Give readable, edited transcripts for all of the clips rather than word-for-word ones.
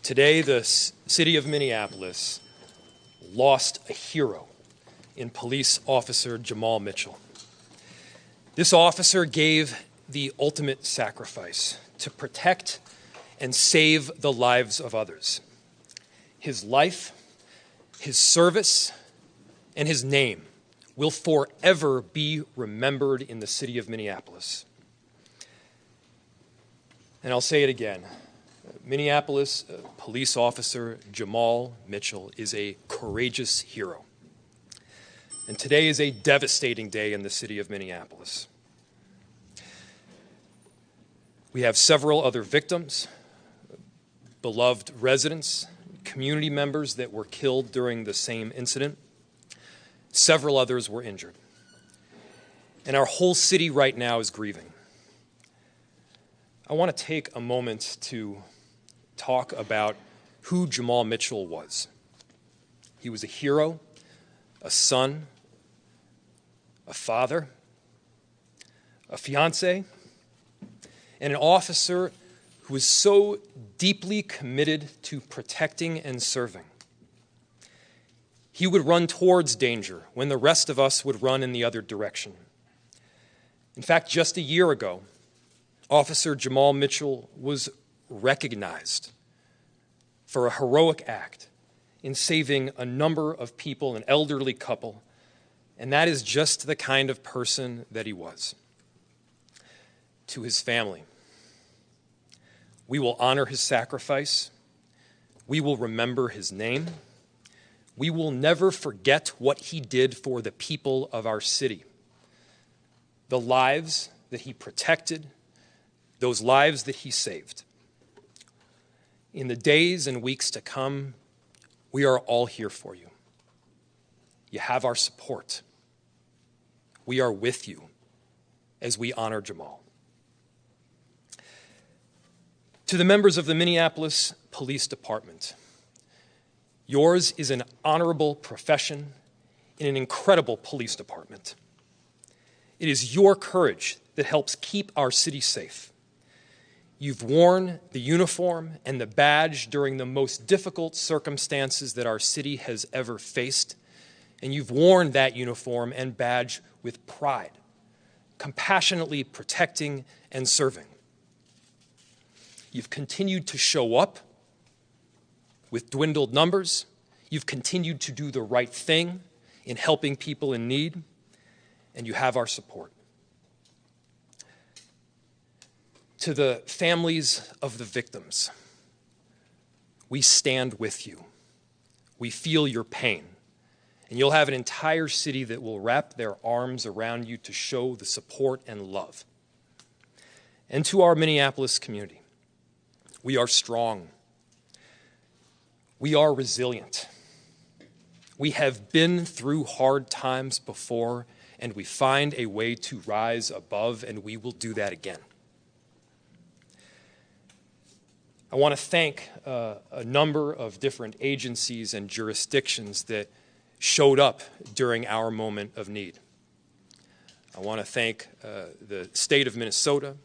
Today, the city of Minneapolis lost a hero in police officer Jamal Mitchell. This officer gave the ultimate sacrifice to protect and save the lives of others. His life, his service, and his name will forever be remembered in the city of Minneapolis. And I'll say it again. Minneapolis police officer Jamal Mitchell is a courageous hero. And today is a devastating day in the city of Minneapolis. We have several other victims, beloved residents, community members that were killed during the same incident. Several others were injured. And our whole city right now is grieving. I want to take a moment to talk about who Jamal Mitchell was. He was a hero, a son, a father, a fiance, and an officer who was so deeply committed to protecting and serving. He would run towards danger when the rest of us would run in the other direction. In fact, just a year ago, Officer Jamal Mitchell was recognized for a heroic act in saving a number of people, an elderly couple, and that is just the kind of person that he was. To his family, we will honor his sacrifice. We will remember his name. We will never forget what he did for the people of our city. The lives that he protected, those lives that he saved. In the days and weeks to come, we are all here for you. You have our support. We are with you as we honor Jamal. To the members of the Minneapolis Police Department, yours is an honorable profession in an incredible police department. It is your courage that helps keep our city safe. You've worn the uniform and the badge during the most difficult circumstances that our city has ever faced, and you've worn that uniform and badge with pride, compassionately protecting and serving. You've continued to show up with dwindled numbers. You've continued to do the right thing in helping people in need, and you have our support. To the families of the victims, we stand with you. We feel your pain, and you'll have an entire city that will wrap their arms around you to show the support and love. And to our Minneapolis community, we are strong. We are resilient. We have been through hard times before, and we find a way to rise above, and we will do that again. I want to thank a number of different agencies and jurisdictions that showed up during our moment of need. I want to thank the state of Minnesota,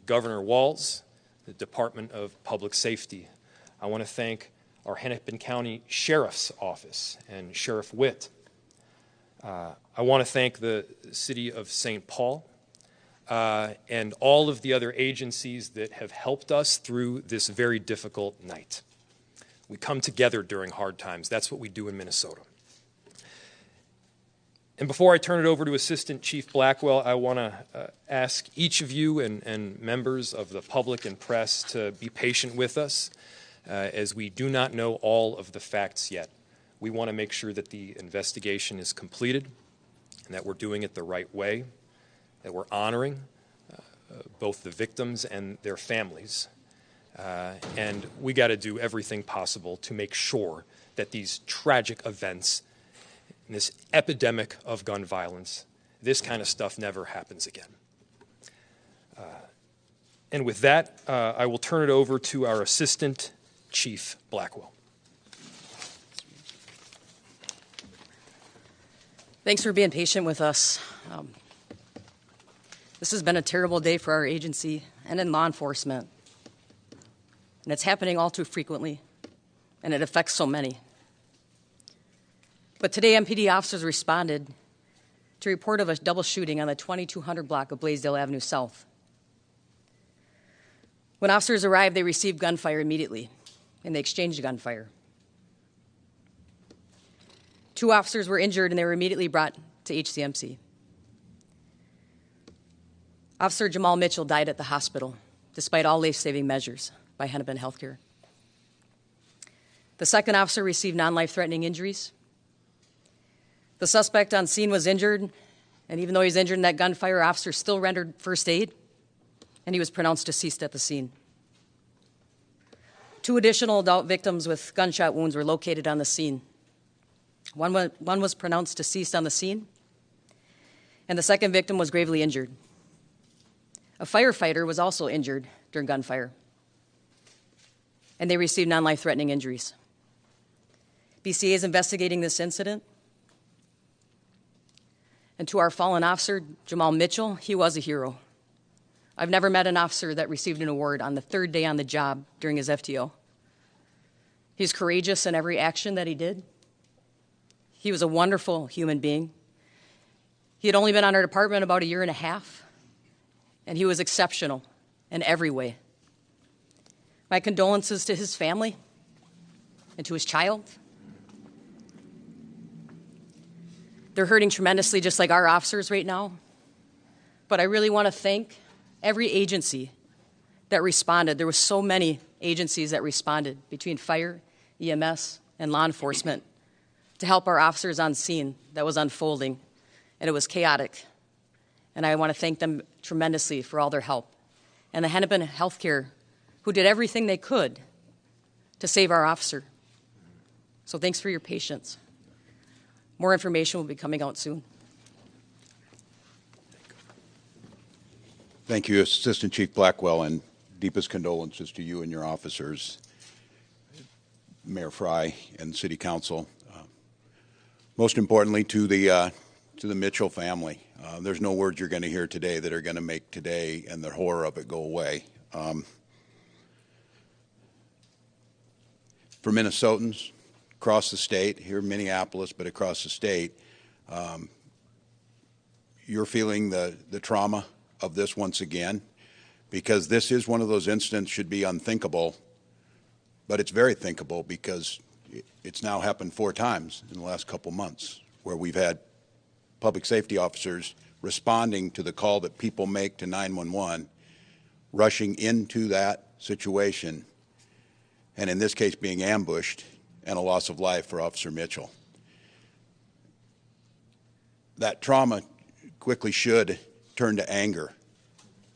Governor Walz, the Department of Public Safety. I want to thank our Hennepin County Sheriff's Office and Sheriff Witt. I want to thank the City of St. Paul and all of the other agencies that have helped us through this very difficult night. We come together during hard times. That's what we do in Minnesota. And before I turn it over to Assistant Chief Blackwell, I want to ask each of you and members of the public and press to be patient with us as we do not know all of the facts yet. We want to make sure that the investigation is completed and that we're doing it the right way, that we're honoring both the victims and their families. And we got to do everything possible to make sure that these tragic events, this epidemic of gun violence, this kind of stuff never happens again. And with that, I will turn it over to our Assistant Chief Blackwell. Thanks for being patient with us. This has been a terrible day for our agency and in law enforcement. and it's happening all too frequently, and it affects so many. But today, MPD officers responded to a report of a double shooting on the 2200 block of Blaisdell Avenue South. When officers arrived, they received gunfire immediately, and they exchanged gunfire. 2 officers were injured, and they were immediately brought to HCMC. Officer Jamal Mitchell died at the hospital, despite all life-saving measures by Hennepin Healthcare. The second officer received non-life-threatening injuries. The suspect on scene was injured, and even though he's injured in that gunfire, officers still rendered first aid, and he was pronounced deceased at the scene. 2 additional adult victims with gunshot wounds were located on the scene. One was pronounced deceased on the scene, and the second victim was gravely injured. A firefighter was also injured during gunfire, and they received non-life-threatening injuries. BCA is investigating this incident. And to our fallen officer, Jamal Mitchell, he was a hero. I've never met an officer that received an award on the 3rd day on the job during his FTO. He's courageous in every action that he did. He was a wonderful human being. He had only been on our department about 1.5 years, and he was exceptional in every way. My condolences to his family and to his child. They're hurting tremendously, just like our officers right now. But I really want to thank every agency that responded. There were so many agencies that responded between fire, EMS, and law enforcement to help our officers on scene that was unfolding, and it was chaotic. And I want to thank them tremendously for all their help. And the Hennepin Healthcare, who did everything they could to save our officer. So thanks for your patience. More information will be coming out soon. Thank you, Assistant Chief Blackwell, and deepest condolences to you and your officers, Mayor Fry and City Council. Most importantly, to the Mitchell family. There's no words you're going to hear today that are going to make today and the horror of it go away. For Minnesotans across the state, here in Minneapolis, but across the state, you're feeling the trauma of this once again, because this is one of those incidents should be unthinkable, but it's very thinkable because it's now happened 4 times in the last couple months where we've had public safety officers responding to the call that people make to 911, rushing into that situation, and in this case being ambushed, and a loss of life for Officer Mitchell. That trauma quickly should turn to anger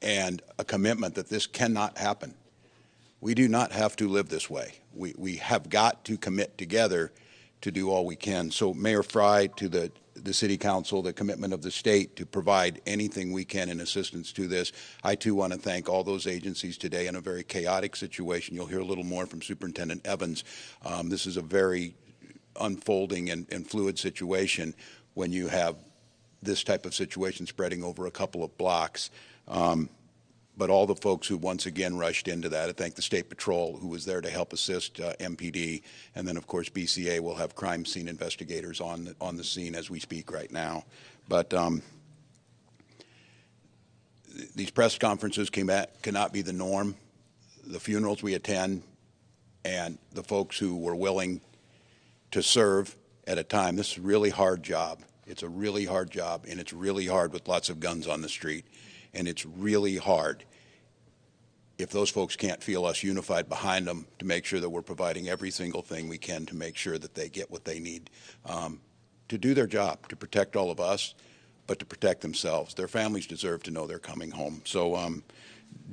and a commitment that this cannot happen. We do not have to live this way. We have got to commit together to do all we can. So Mayor Fry, to the City Council, the commitment of the state to provide anything we can in assistance to this. I too want to thank all those agencies today in a very chaotic situation. You'll hear a little more from Superintendent Evans. This is a very unfolding and fluid situation when you have this type of situation spreading over a couple of blocks. But all the folks who once again rushed into that, I thank the State Patrol who was there to help assist MPD, and then of course BCA will have crime scene investigators on the scene as we speak right now. But these press conferences cannot be the norm. The funerals we attend and the folks who were willing to serve at a time. This is a really hard job. It's a really hard job, and it's really hard with lots of guns on the street. And it's really hard if those folks can't feel us unified behind them to make sure that we're providing every single thing we can to make sure that they get what they need to do their job, to protect all of us, but to protect themselves. Their families deserve to know they're coming home. So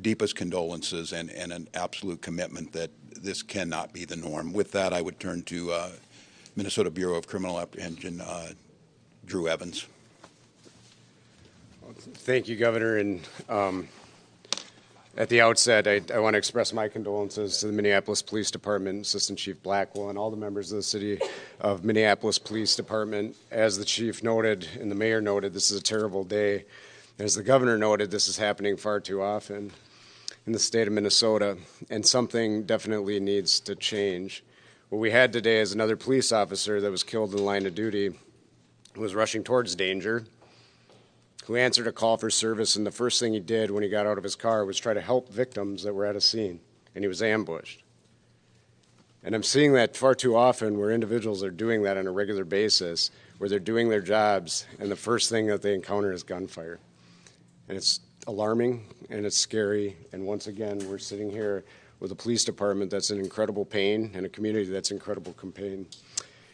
deepest condolences and an absolute commitment that this cannot be the norm. With that, I would turn to Minnesota Bureau of Criminal Apprehension, Drew Evans. Thank you, Governor. And at the outset, I want to express my condolences to the Minneapolis Police Department, Assistant Chief Blackwell, and all the members of the City of Minneapolis Police Department. As the Chief noted and the Mayor noted, this is a terrible day. As the Governor noted, this is happening far too often. in the state of Minnesota, and something definitely needs to change. What we had today is another police officer that was killed in the line of duty, who was rushing towards danger, who answered a call for service, and the first thing he did when he got out of his car was try to help victims that were at a scene, and he was ambushed. And I'm seeing that far too often where individuals are doing that on a regular basis, where they're doing their jobs, and the first thing that they encounter is gunfire. And it's alarming, and it's scary, and once again, we're sitting here with a police department that's in incredible pain and a community that's in incredible pain.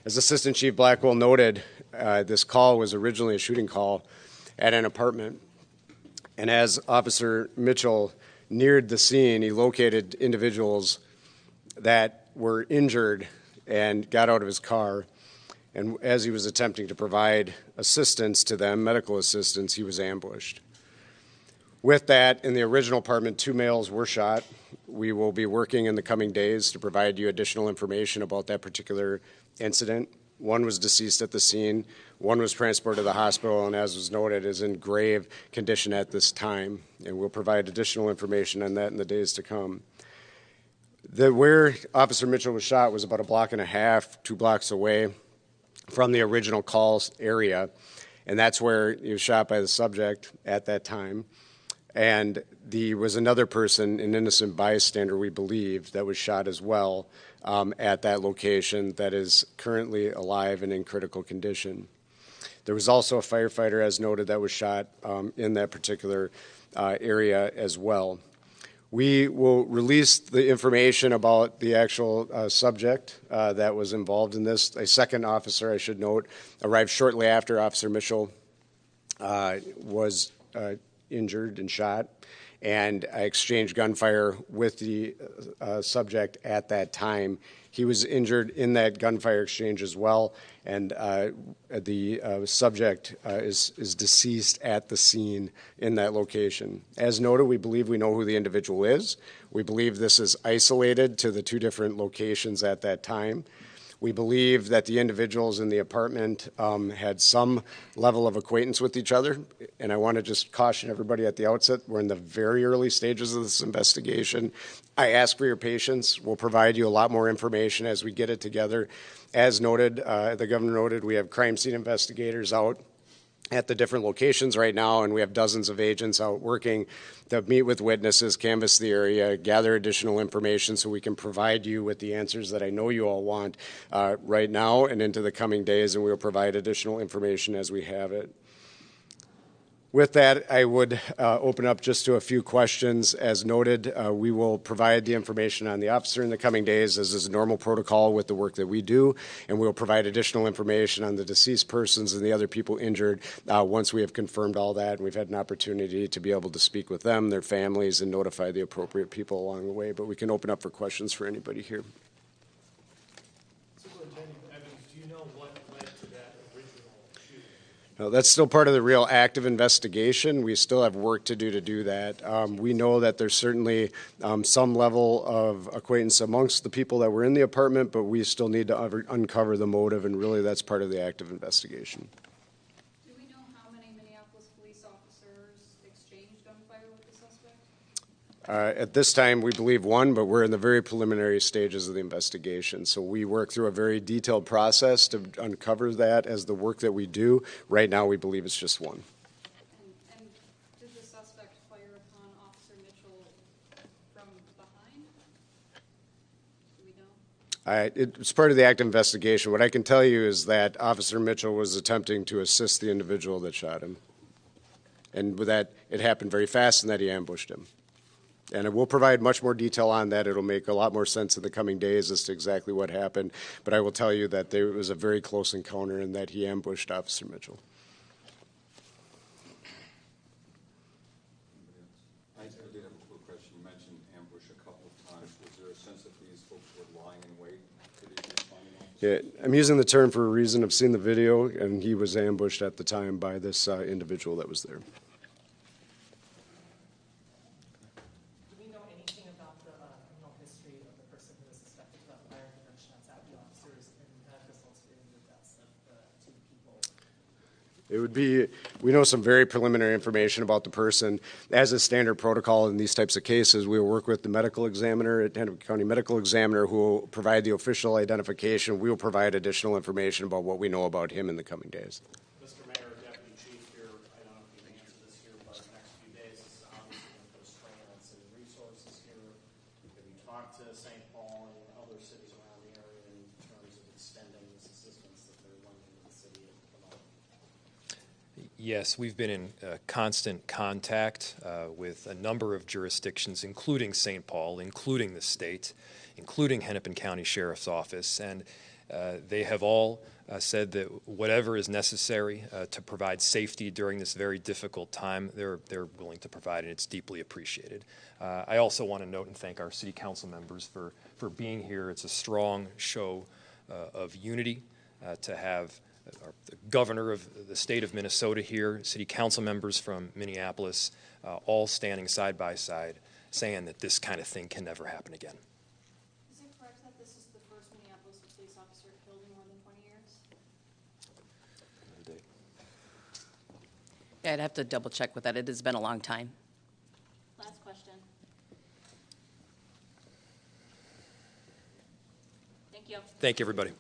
As Assistant Chief Blackwell noted, this call was originally a shooting call at an apartment, and as Officer Mitchell neared the scene, he located individuals that were injured and got out of his car. And as he was attempting to provide assistance to them, medical assistance, he was ambushed. With that, in the original apartment, 2 males were shot. We will be working in the coming days to provide you additional information about that particular incident. One was deceased at the scene. One was transported to the hospital and, as was noted, is in grave condition at this time. And we'll provide additional information on that in the days to come. Where Officer Mitchell was shot was about 1.5 blocks, 2 blocks away from the original calls area, and that's where he was shot by the subject at that time. And there was another person, an innocent bystander, we believe, that was shot as well at that location that is currently alive and in critical condition. There was also a firefighter, as noted, that was shot in that particular area as well. We will release the information about the actual subject that was involved in this. A second officer, I should note, arrived shortly after Officer Mitchell was injured and shot, and exchanged gunfire with the subject at that time. He was injured in that gunfire exchange as well, and the subject is deceased at the scene in that location. As noted, we believe we know who the individual is. We believe this is isolated to the 2 different locations at that time. We believe that the individuals in the apartment had some level of acquaintance with each other, and I want to just caution everybody at the outset, we're in the very early stages of this investigation. I ask for your patience. We'll provide you a lot more information as we get it together. As noted, the governor noted, we have crime scene investigators out at the different locations right now, and we have dozens of agents out working to meet with witnesses, canvass the area, gather additional information so we can provide you with the answers that I know you all want right now and into the coming days, and we will provide additional information as we have it. With that, I would open up just to a few questions. As noted, we will provide the information on the officer in the coming days, as is a normal protocol with the work that we do, and we will provide additional information on the deceased persons and the other people injured once we have confirmed all that, and we've had an opportunity to be able to speak with them, their families, and notify the appropriate people along the way. But we can open up for questions for anybody here. No, that's still part of the real active investigation. We still have work to do that. We know that there's certainly some level of acquaintance amongst the people that were in the apartment, but we still need to uncover the motive, and really that's part of the active investigation. Do we know how many Minneapolis police officers exchanged gunfire with the suspect? At this time, we believe 1, but we're in the very preliminary stages of the investigation. So we work through a very detailed process to uncover that as the work that we do. Right now, we believe it's just 1. And did the suspect fire upon Officer Mitchell from behind? Do we know? It's part of the active investigation. What I can tell you is that Officer Mitchell was attempting to assist the individual that shot him. And with that, it happened very fast, and that he ambushed him. And we'll provide much more detail on that. It'll make a lot more sense in the coming days as to exactly what happened. But I will tell you that there was a very close encounter and that he ambushed Officer Mitchell. I did have a quick question. You mentioned ambush a couple of times. Was there a sense that these folks were lying in wait for these responding officers? Yeah, I'm using the term for a reason. I've seen the video, and he was ambushed at the time by this individual that was there. It would be, we know some very preliminary information about the person. As a standard protocol in these types of cases, we will work with the medical examiner at Hennepin County Medical Examiner who will provide the official identification. We will provide additional information about what we know about him in the coming days. Mr. Mayor, Deputy Chief here, I don't know if you can answer this here, but the next few days, this is obviously going to put a strain on city resources here. Have you talked to St. Paul and other cities around the area in terms of extending this assistance that they're lending to the city at the moment? Yes, we've been in constant contact with a number of jurisdictions, including St. Paul, including the state, including Hennepin County Sheriff's Office, and they have all said that whatever is necessary to provide safety during this very difficult time, they're willing to provide, and it's deeply appreciated. I also want to note and thank our city council members for being here. It's a strong show of unity to have the governor of the state of Minnesota here, city council members from Minneapolis, all standing side by side, saying that this kind of thing can never happen again. Is it correct that this is the first Minneapolis police officer killed in more than 20 years? Yeah, I'd have to double check with that. It has been a long time. Last question. Thank you. Thank you, everybody.